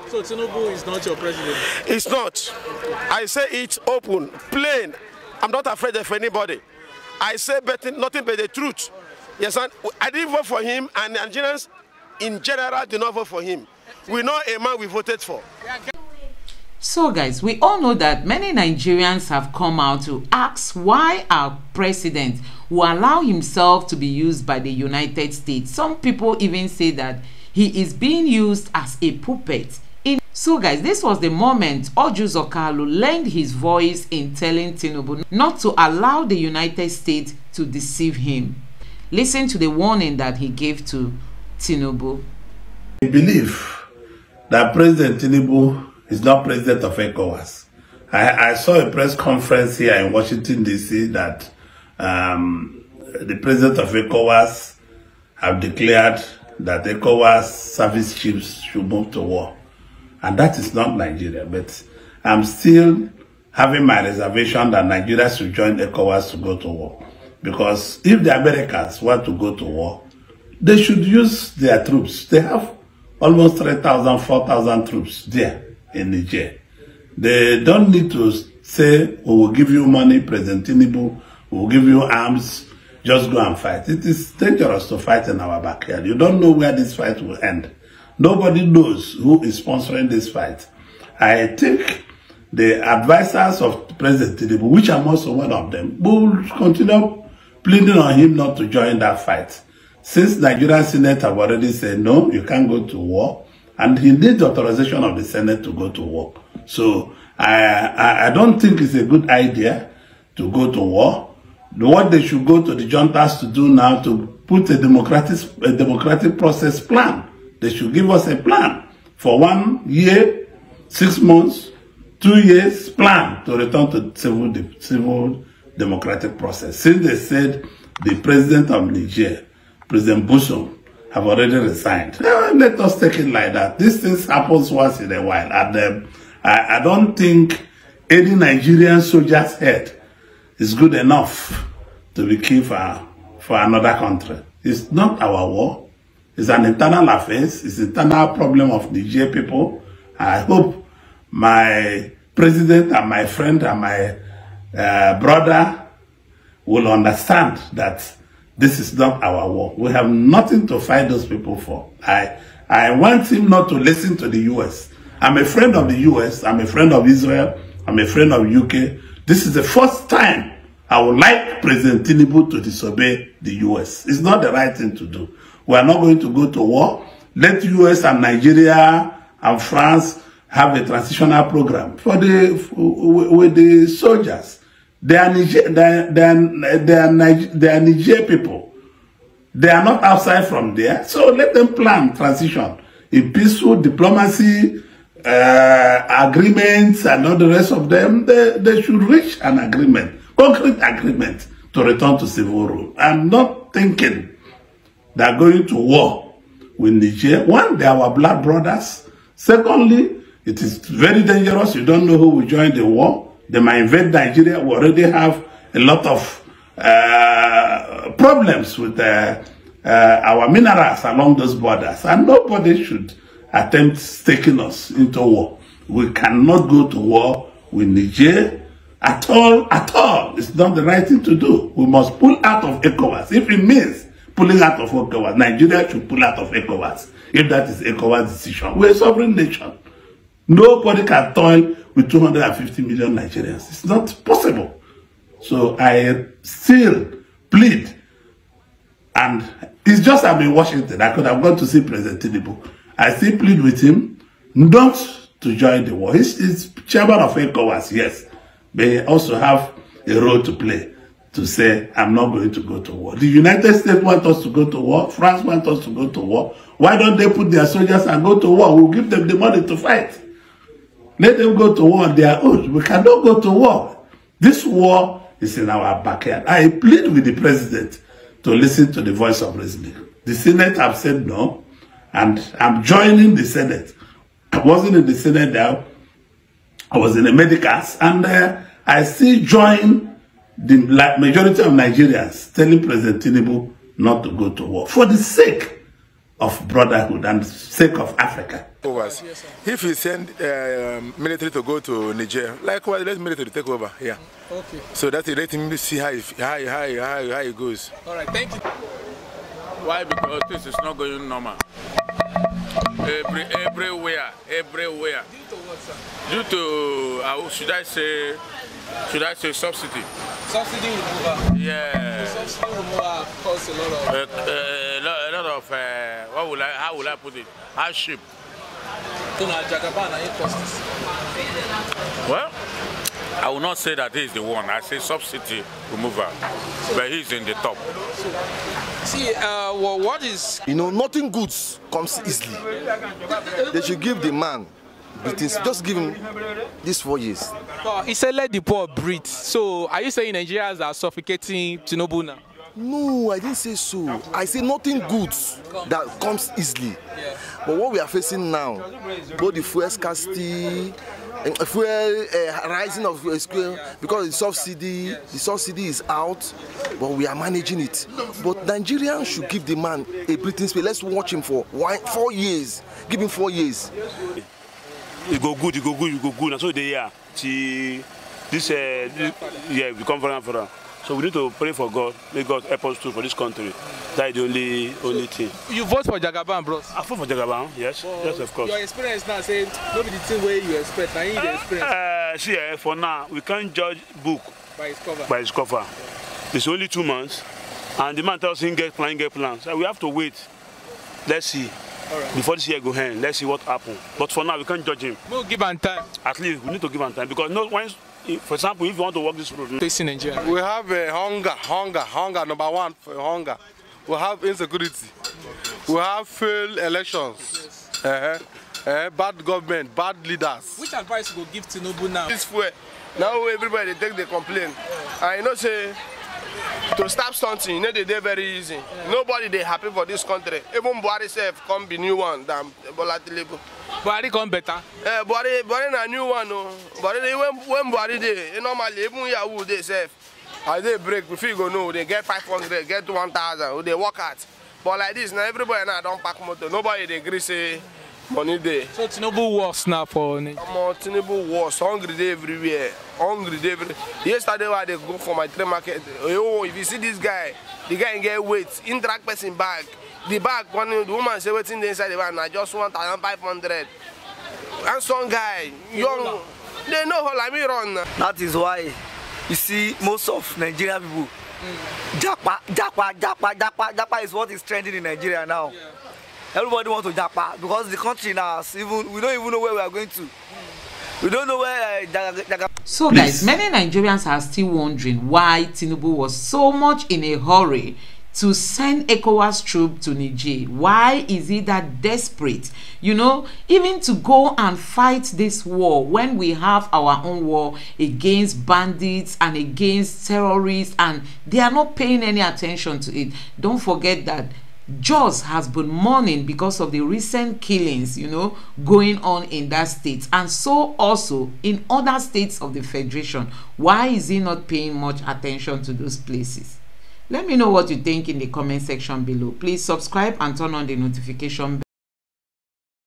So Tinubu is not your president? It's not. I say it open, plain. I'm not afraid of anybody. I say nothing but the truth. Yes, I didn't vote for him, and Nigerians in general did not vote for him. We know a man we voted for. So guys, we all know that many Nigerians have come out to ask why our president will allow himself to be used by the United States. Some people even say that he is being used as a puppet. So guys, this was the moment Orji Kalu lent his voice in telling Tinubu not to allow the United States to deceive him. Listen to the warning that he gave to Tinubu. I believe that President Tinubu is not president of ECOWAS. I saw a press conference here in Washington, D.C. that the president of ECOWAS have declared that ECOWAS service chiefs should move to war. And that is not Nigeria, but I'm still having my reservation that Nigeria should join ECOWAS to go to war. Because if the Americans want to go to war, they should use their troops. They have almost 3,000, 4,000 troops there in Niger. They don't need to say, we will give you money, President Tinubu, we will give you arms, just go and fight. It is dangerous to fight in our backyard. You don't know where this fight will end. Nobody knows who is sponsoring this fight. I think the advisors of President Tinubu, which I'm also one of them, will continue pleading on him not to join that fight. Since Nigerian Senate have already said, no, you can't go to war, and he needs authorization of the Senate to go to war. So I don't think it's a good idea to go to war. What they should go to the juntas to do now to put a democratic process plan. They should give us a plan for 1 year, 6 months, 2 years plan to return to civil democratic process. Since they said the president of Niger, President Bola, have already resigned. Let us take it like that. These things happens once in a while. And I don't think any Nigerian soldier's head is good enough to be killed for another country. It's not our war. It's an internal affair. It's an internal problem of Niger people. I hope my president and my friend and my brother will understand that this is not our war. We have nothing to fight those people for. I want him not to listen to the US. I'm a friend of the US. I'm a friend of Israel. I'm a friend of UK. This is the first time I would like President Tinubu to disobey the US. It's not the right thing to do. We are not going to go to war. Let US and Nigeria and France have a transitional program with the soldiers. They are Niger people. They are not outside from there. So let them plan transition in peaceful diplomacy, agreements, and all the rest of them. They should reach an agreement, concrete agreement, to return to civil rule. I'm not thinking they're going to war with Niger. One, they are our blood brothers. Secondly, it is very dangerous. You don't know who will join the war. They might invade Nigeria. We already have a lot of problems with our minerals along those borders. And nobody should attempt taking us into war. We cannot go to war with Niger at all, at all. It's not the right thing to do. We must pull out of ECOWAS. If it means pulling out of ECOWAS, Nigeria should pull out of ECOWAS. If that is ECOWAS' decision. We're a sovereign nation. Nobody can toil with 250 million Nigerians. It's not possible. So I still plead, and it's just I'm in Washington. I could have gone to see President Tinubu. I still plead with him not to join the war. He's chairman of ECOWAS, yes, but he also have a role to play to say, I'm not going to go to war. The United States want us to go to war. France want us to go to war. Why don't they put their soldiers and go to war? We'll give them the money to fight. Let them go to war on their own. We cannot go to war. This war is in our backyard. I plead with the president to listen to the voice of reason. The Senate have said no, and I'm joining the Senate. I wasn't in the Senate now. I was in the medicals, and I still join the majority of Nigerians telling President Tinubu not to go to war for the sake of brotherhood and sake of Africa. If you send military to go to Niger, likewise let military take over here. Okay. So that let him see how it goes. All right, thank you. Why? Because this is not going normal. Everywhere. Due to what, sir? Due to should I say subsidy? Subsidy removal. Yeah. Subsidy removal costs a lot of how will I put it? Hardship. Well, I will not say that he is the one. I say subsidy remover, but he's in the top. See, well, what is... You know, nothing good comes easily. They should give the man, just give him these 4 years. He said let the poor breathe. So, are you saying Nigerians are suffocating Tinubu now? No, I didn't say so. I say nothing good that comes easily. But what we are facing now, both the fuel scarcity, fuel rising of fuel, because the subsidy is out, but we are managing it. But Nigerians should give the man a breathing space. Let's watch him for 4 years. Give him 4 years. It go good. And so they are. This we come for. So we need to pray for God. May God help us too for this country. That is the only thing. You vote for Jagaban, bros? I vote for Jagaban, yes. Yes, of course. Your experience now saying maybe the thing where you expect. Now you the experience. See, for now, we can't judge book by its cover. It's only 2 months. And the man tells him get plans. So we have to wait. Let's see. Right. Before this year go end, let's see what happens. But for now, we can't judge him. We'll give him time. At least we need to give him time. Because for example, if you want to walk this road, facing Nigeria, we have hunger. Number one for hunger. We have insecurity. We have failed elections. Bad government, bad leaders. Which advice you go give Tinubu now? This way, now everybody take the complaint. I know say to stop something, you know they very easy. Nobody they happy for this country. Even Buhari self come be new one than Bola. Buhari come better. Buhari na new one no. Buhari when Buhari dey normally even Yahoo they self. As they break before you go know they get 500, get 1,000, they work hard. But like this now everybody now don't pack motor. Nobody they agree say money day. So Tinubu worse now for Tinubu worse. Hungry day everywhere. Yesterday while they go for my trade market, oh, if you see this guy, the guy get weight, in drag person bag. The bag, the woman say waiting inside the bag, I just 1,500. And some guy, young, they know how like me run. That is why you see most of Nigerian people, Japa is what is trending in Nigeria now. Yeah. Everybody wants to Japa because the country now, we don't even know where we are going to. We don't know where So guys, many Nigerians are still wondering why Tinubu was so much in a hurry to send ECOWAS troops to Niger. Why is he that desperate? You know, even to go and fight this war when we have our own war against bandits and against terrorists and they are not paying any attention to it. Don't forget that Jos has been mourning because of the recent killings, you know, going on in that state, and so also in other states of the Federation. Why is he not paying much attention to those places? Let me know what you think in the comment section below. Please subscribe and turn on the notification bell.